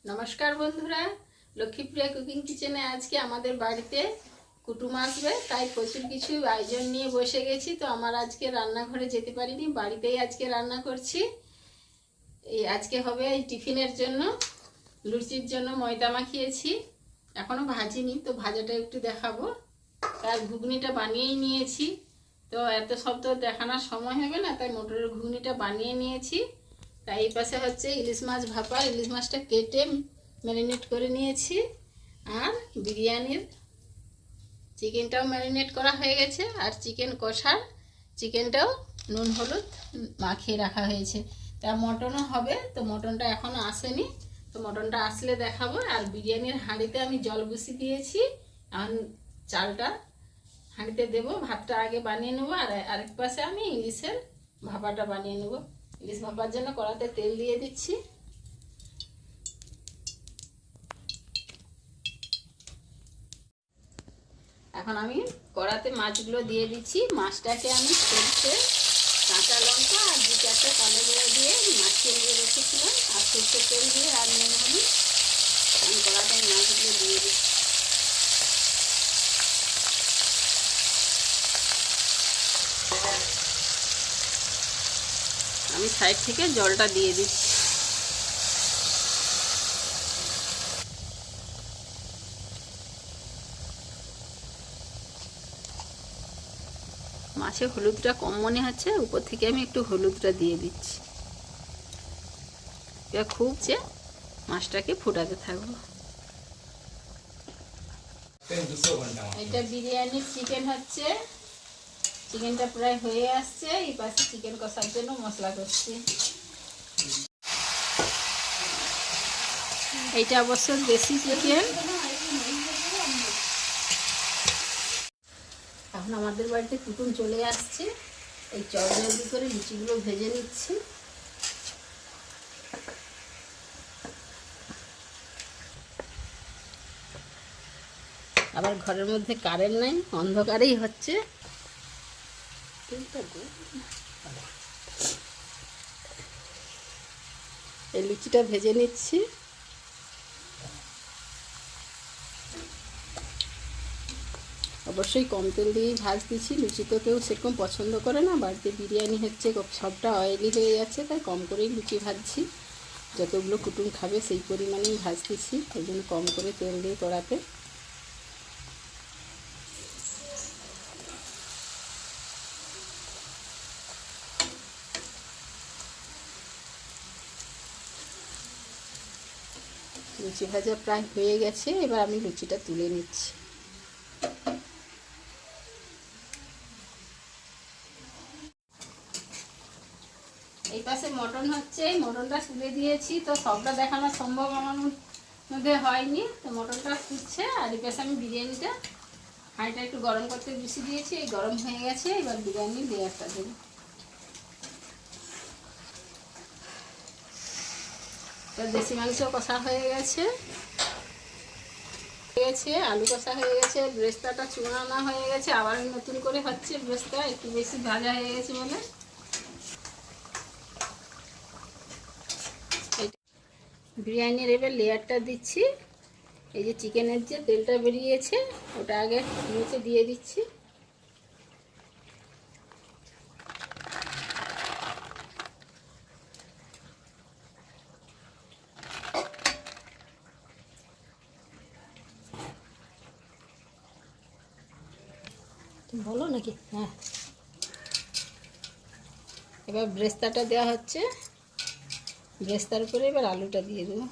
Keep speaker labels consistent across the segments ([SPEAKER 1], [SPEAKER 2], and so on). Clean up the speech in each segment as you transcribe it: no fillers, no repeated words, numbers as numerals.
[SPEAKER 1] নমস্কার বন্ধুরা, লক্ষ্মীপ্রিয়া কুকিং কিচেনে আজকে আমাদের বাড়িতে কুটুম আসবে, তাই প্রচুর কিছু আয়োজন নিয়ে বসে গেছি। তো আমার আজকে রান্নাঘরে যেতে পারিনি, বাড়িতেই আজকে রান্না করছি। এই আজকে হবে এই টিফিনের জন্য, লুচির জন্য ময়দা মাখিয়েছি, এখনও ভাজিনি, তো ভাজাটা একটু দেখাবো। তার ঘুগনিটা বানিয়েই নিয়েছি, তো এত সব তো দেখানোর সময় হবে না, তাই মটরের ঘুগনিটা বানিয়ে নিয়েছি। তাই এই পাশে হচ্ছে ইলিশ মাছ ভাপা, ইলিশ মাছটা কেটে ম্যারিনেট করে নিয়েছি। আর বিরিয়ানির চিকেনটাও ম্যারিনেট করা হয়ে গেছে, আর চিকেন কষার চিকেনটাও নুন হলুদ মাখিয়ে রাখা হয়েছে। তা মটনও হবে, তো মটনটা এখনও আসেনি, তো মটনটা আসলে দেখাবো। আর বিরিয়ানির হাঁড়িতে আমি জল বসিয়ে দিয়েছি, এখন চালটা হাঁড়িতে দেবো, ভাতটা আগে বানিয়ে নেবো। আর আরেক পাশে আমি ইলিশের ভাপাটা বানিয়ে নেবো। ইলিশ ভাপার জন্য কড়াতে তেল দিয়ে দিচ্ছি। এখন আমি কড়াতে মাছগুলো দিয়ে দিচ্ছি। মাছটাকে আমি সরষে, কাঁচা লঙ্কা আর 2-4টা কালো জিরা দিয়ে মাখিয়ে নিয়ে রেখেছিলাম, আর সরষের তেল দিয়ে আর নুন হলুদ আমি কড়াতে মাছগুলো দিয়ে দিচ্ছি। আমি সাইড থেকে জলটা দিয়ে দিচ্ছি। মাছে হলুদটা কম মনে হচ্ছে, উপর থেকে আমি একটু হলুদটা দিয়ে দিচ্ছি। এটা খুব মাছটাকে ফুটাতে থাকবো। এটা বিরিয়ানির চিকেন হচ্ছে, চিকেনটা প্রায় হয়ে আসছে। এই পাশে চিকেন কষার জন্য মশলা করছি। এইটা অবশ্য দেশি চিকেন। এখন আমাদের বাড়িতে কুটুম চলে আসছে, এই জলদি করে লুচিগুলো ভেজে নিচ্ছি। আবার ঘরের মধ্যে কারেন্ট নাই, অন্ধকারেই হচ্ছে। এই লুচিটা ভেজে নিচ্ছি। অবশ্যই কম তেল দিয়েই ভাজতেছি, লুচি তো কেউ সেরকম পছন্দ করে না। বাড়িতে বিরিয়ানি হচ্ছে, সবটা অয়েলি হয়ে যাচ্ছে, তাই কম করেই লুচি ভাজছি। যতগুলো কুটুম খাবে সেই পরিমাণেই ভাজতেছি, এই জন্য কম করে তেল দিয়ে কড়াতে। লুচি ভাজা প্রায় হয়ে গেছে, এবার আমি লুচিটা তুলে নিচ্ছি। এই পাশে মটন হচ্ছে, মটনটা তুলে দিয়েছি। তো সবটা দেখানো সম্ভব আমার মধ্যে হয়নি, তো মটনটা ফুটছে। আর এই পাশে আমি বিরিয়ানিটা হাঁড়িটা একটু গরম করতে বসিয়ে দিয়েছি, এই গরম হয়ে গেছে। এবার বিরিয়ানির লেয়ারটা দেবো। দেশি মাংস কষা হয়ে গেছে, আলু কষা হয়ে গেছে, ব্রেস্তাটা চুনানো হয়ে গেছে, আবার নতুন করে হচ্ছে। ব্রেস্তা একটু বেশি ভাজা হয়ে গেছে বলে বিরিয়ানির এবার লেয়ারটা দিচ্ছি। এই যে চিকেনের যে তেলটা বেরিয়েছে, ওটা আগে নিচে দিয়ে দিচ্ছি। বলো নাকি? হ্যাঁ, এবার ব্রেস্তাটা দেওয়া হচ্ছে। ব্রেস্তার উপরে এবার আলুটা দিয়ে দেবো,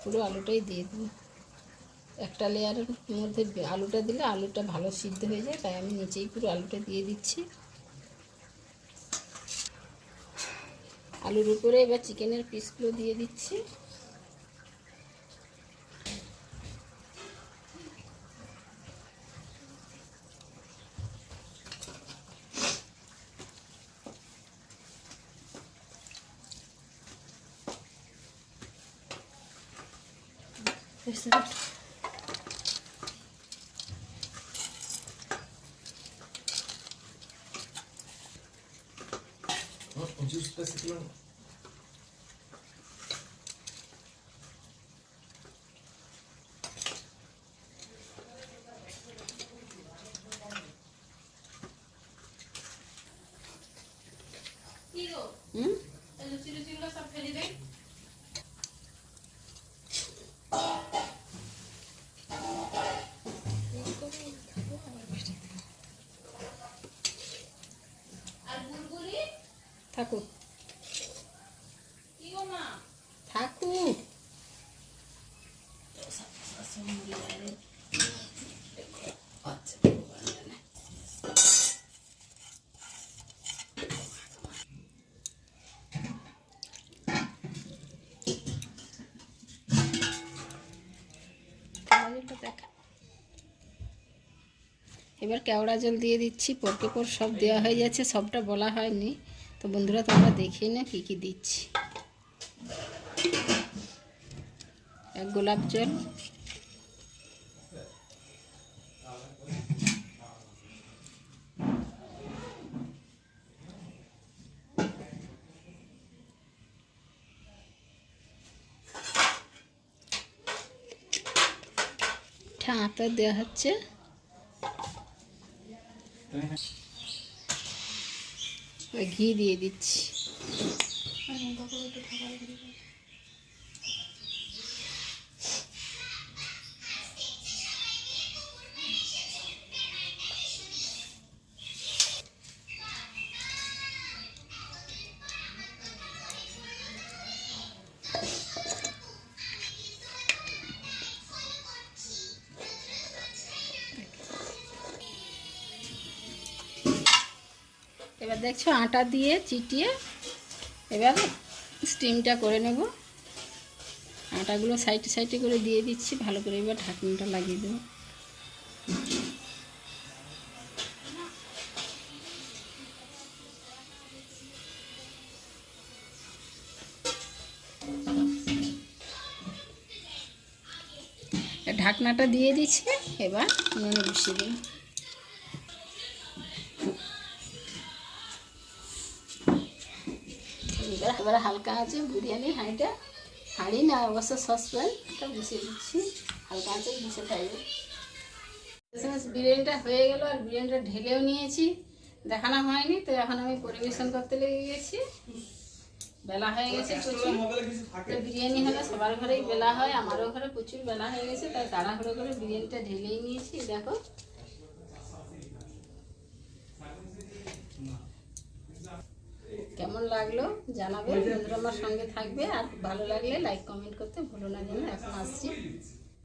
[SPEAKER 1] পুরো আলুটাই দিয়ে দেবো। একটা লেয়ারের মধ্যে আলুটা দিলে আলুটা ভালো সিদ্ধ হয়ে যায়, তাই আমি নিচেই পুরো আলুটা দিয়ে দিচ্ছি। আলুর উপরে এবার চিকেনের পিসগুলো দিয়ে দিচ্ছি।
[SPEAKER 2] জুসটা শিখলাম।
[SPEAKER 1] লুচিগুলো সব ফেলে দেয়। আর বুলবুলি থাকুক, কি গো মা থাকুক। আচ্ছা দেখা, এবার কেওড়া জল দিয়ে দিচ্ছি। পরকে পর সব দেওয়া হয়ে যাচ্ছে, সবটা বলা হয়নি। তো বন্ধুরা তোমরা দেখে না কী কী দিচ্ছি। এক গোলাপ জল, আতর দেওয়া হচ্ছে, ঘি দিয়ে দিচ্ছি। এবার দেখছো আটা দিয়ে চিটিয়ে এবার স্টিমটা করে নেব। আটাগুলো সাইডে সাইডে করে দিয়ে দিচ্ছি ভালো করে। এবার ঢাকনাটা লাগিয়ে দেবো। ঢাকনাটা দিয়ে দিচ্ছি, এবার নুন বসিয়ে দিই। এবার হালকা আছে বিরিয়ানি হাঁড়ি না অবশ্য সসপ্যানটা বসিয়ে দিচ্ছি, হালকা আছে বসে থাকবে। বিরিয়ানিটা হয়ে গেল, আর বিরিয়ানিটা ঢেলেও নিয়েছি, দেখানো হয়নি। তো এখন আমি পরিবেশন করতে লেগে গেছি। বেলা হয়ে গেছে প্রচুর। তো বিরিয়ানি হলে সবার ঘরেই বেলা হয়, আমারও ঘরে প্রচুর বেলা হয়ে গেছে, তাই তাড়াহুড়ো করে বিরিয়ানিটা ঢেলেই নিয়েছি। দেখো কেমন লাগলো জানাবে, বন্ধুরা আমার সঙ্গে থাকবে। আর ভালো লাগলে লাইক কমেন্ট করতে ভুলো না যেন। এখন আসছি।